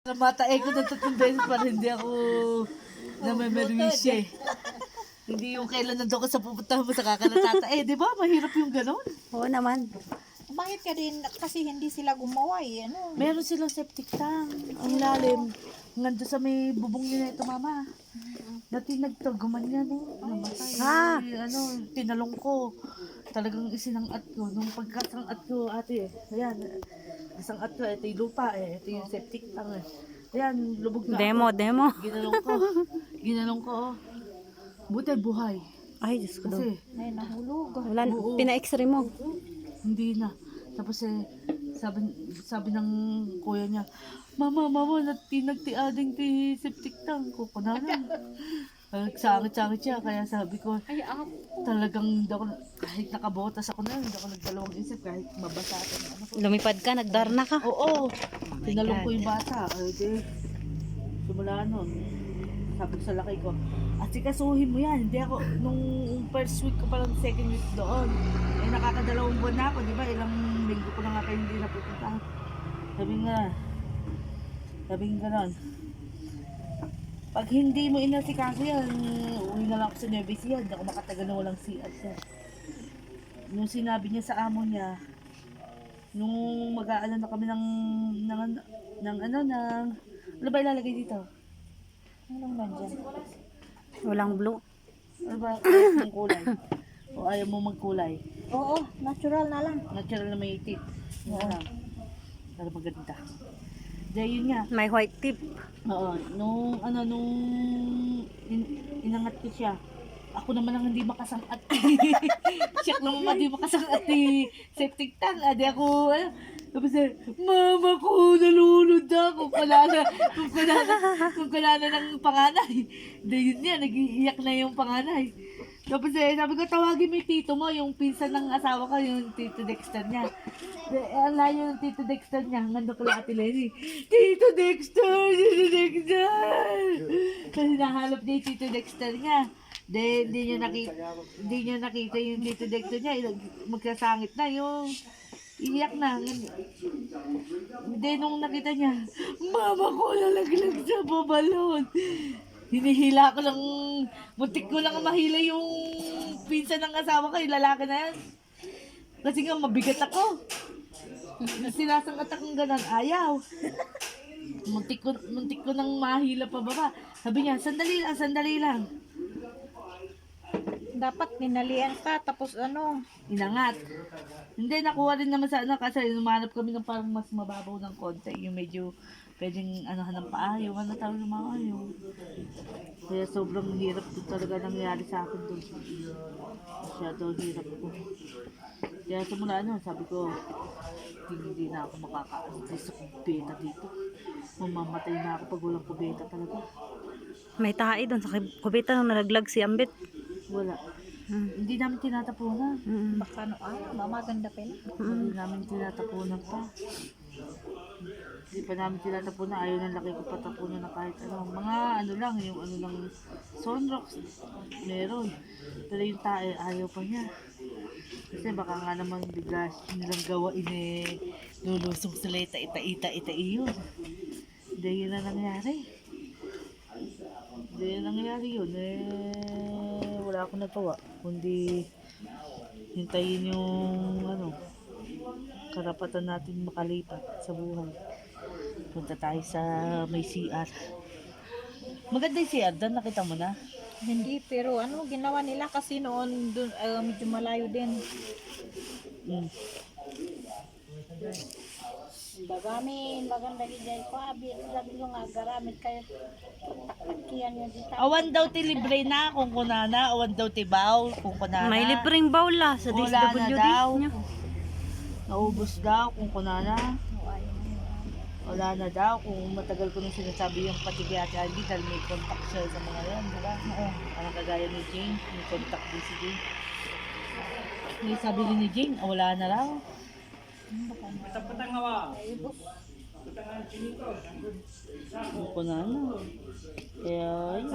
Namatae ko na 3 beses para hindi ako namamerwisye. Hindi yung kailan nandun ka sa pupuntahan mo sa kakalatata. Di ba? Mahirap yung ganon. Oo naman. Bakit ka din, kasi hindi sila gumawa ano? Meron silang septic tank. Ang lalim. Nandun sa may bubong nila ito, mama. Dati nagtaguman yan, Namatay. Tinalong ko. Talagang isinangat ko. Nung pagkasangat ko, ate, ayan. Isangat ko, ito yung lupa, ito yung septic tank, Ayan, lubog na Demo. Ginalong ko, Buti buhay. Ay, Diyos ko doon. Kasi, Ay, nahulog. Wala, pina-x-ray mo. hindi na. Tapos sabi ng kuya niya, Mama, nagtiading ti septic tank ko. Kunanan. Sangit-sangit siya. Kaya sabi ko, talagang hindi ako, kahit nakabotas ako na, hindi ako nagdalawang isip, kahit mabasa ako. Lumipad ka, nagdarna ka. Oo. Tinalong ko yung bata. Simula nun. Sabi ko sa laki ko, asikasuhin mo yan. Hindi ako, nung first week ko palang second week doon, nakakadalawang buwan na ako, di ba? Ilang linggo ko na nga kayo hindi napupunta. Sabi nga gano'n. Pag hindi mo inasikaso yan, uwi na lang ako sa Nueva Ecija. Hindi ako makatagal na walang CR siya. Nung sinabi niya sa amo niya, nung mag-aano na kami ng ano ba ilalagay dito? Anong nandyan? Walang blue. Ano ba yung kulay? O ayaw mo magkulay? Oo, natural na lang. Natural na may tip. Yun lang. Para maganda. Dahil yun nga. May white tip. Oo. Nung inangat ko siya. Ako naman ang hindi makasangat. Siya naman hindi makasangat septic tank. Adi ako, tapos Mama ko, nalunod ako. Kung kalala ng panganay. Dahil yun niya, nag-iiyak na yung panganay. Tapos sabi ko, tawagin mo yung tito mo, yung pinsan ng asawa ko, yung tito Dexter niya. Ang layo ng tito Dexter niya, hanggang ko lang Ate Lenny. Tito Dexter! Kasi nahanap niya yung tito Dexter niya. Hindi niya nakita yung tito Dexter niya, magkasangit na yung iyak na. Hindi, nung nakita niya, Mama ko, lalaglag sa babalon. Hinihila ko lang, muntik ko lang mahila yung pinsan ng asawa ko, yung lalaki na yan. Kasi nga mabigat ako. Sinasangat akong ganon, ayaw. Muntik ko nang mahila pa baba. Sabi niya, sandali lang. Dapat ninalian ka, tapos Inangat. Hindi, nakuha rin naman sa kasi numanap kami ng parang mas mababaw ng konti. Yung medyo pwedeng ng paa, yung tawag ng mga Kaya sobrang hirap din talaga nangyari sa akin doon. Masyado hirap ko. Kaya simula sabi ko, hindi na ako makakaalis sa kubeta dito. Mamamatay na ako pag walang kubeta talaga. May tae doon sa kubeta nung nalaglag si Ambit. Wala. Hindi namin tinatapunan. baka mamaganda pa yun. Hindi namin tinatapunan pa. Hindi pa namin tinatapunan. Ayaw ng laki ko patapunan na kahit Mga lang, yung lang, sunrocks. Meron. Pero yung tae, ayaw pa niya. Kasi baka nga naman bigla nilang gawain lulusong sila ita yun. Hindi yun na nangyari. Yun. Wala akong nagawa. Kundi hintayin yung karapatan natin makalipat sa buhay. Punta tayo sa may CR. Maganda yung CR doon, nakita mo na? Hindi, pero ginawa nila kasi noon dun, medyo malayo din. Bagami, maganda din ko. Sabi ko nga, garamit kayo. Pagkiyan nyo dito. Awan daw ti libre na kung kunana. Awan daw ti baw kung kunana. May libreng bawla sa Wala na DSWD daw. nyo. Naubos daw kung kunana. Wala na daw. Kung matagal ko nung sinasabi yung pati kay Ate Andy dahil may contact siya sa mga yan. Diba? Parang kagaya ni Jane. May contact din si Jane. May sabi rin ni Jane, wala na raw. Kung kunana. Kaya yun.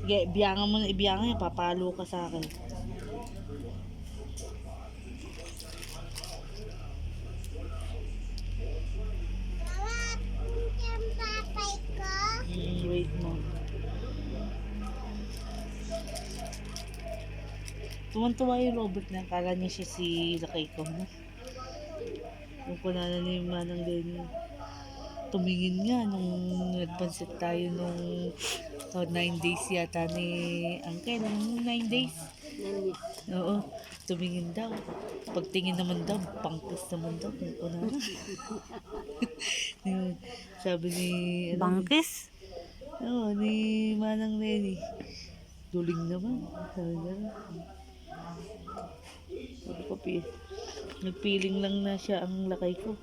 Ibiyangan mo na, papalo ka sa akin. Tuwan-tuwa yung Robert na akala niya siya si Lakay ko. No? Yung kunana ni Manang Lenny. Tumingin nga nung nagpansit tayo nung 9 days yata ni Uncle. Nung 9 days. Oo. Tumingin daw. Pagtingin naman daw, pangkas naman daw. Yung kunana. Yun. Sabi ni... Bangkis? Oo, ni Manang Lenny. Duling naman. Sabi na. Sabi ko, nagpiling lang na siya ang Lakay ko.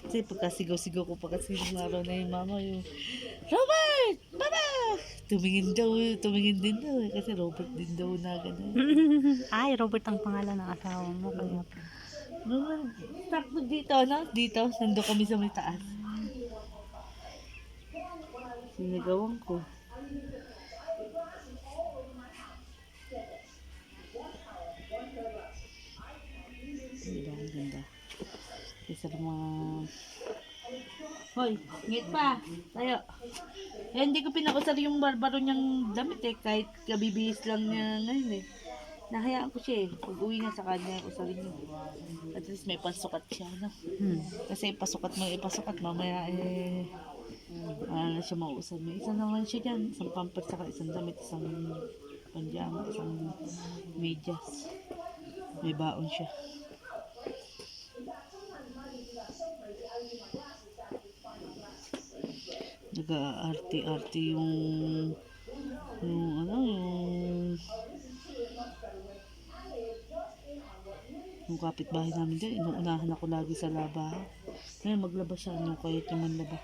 Kasi pagkasigaw-sigaw ko pa kasi nung araw na yung mama yung Robert! Mama! Tumingin din daw eh. Kasi Robert din daw na gano'n. Ay, Robert ang pangalan ng asawa mo. Kaya Nung sakto dito, no? Dito, nandun kami sa may taas. Sinagawan ko. Ganda, ang ganda. Isa ng mga... Hoy, ngit pa. Tayo. Eh, hindi ko pinakusal yung barbaro niyang damit eh. Kahit kabibihis lang niya ngayon eh. Nahayaan ko siya eh. Pag uwi niya sa kanya, usalin niya. At least may pasukat siya, no? Kasi pasukat mo, ipasukat mamaya eh... na siya mausal. May isa naman siya dyan. Isang pamper, saka isang damit, isang panjama, isang medyas. May baon siya. Nag-aarte-arte yung ano, yung kapitbahay namin dyan. Inuunahan ako lagi sa labahan. Ngayon maglaba siya, ano, kahit yung manlaba.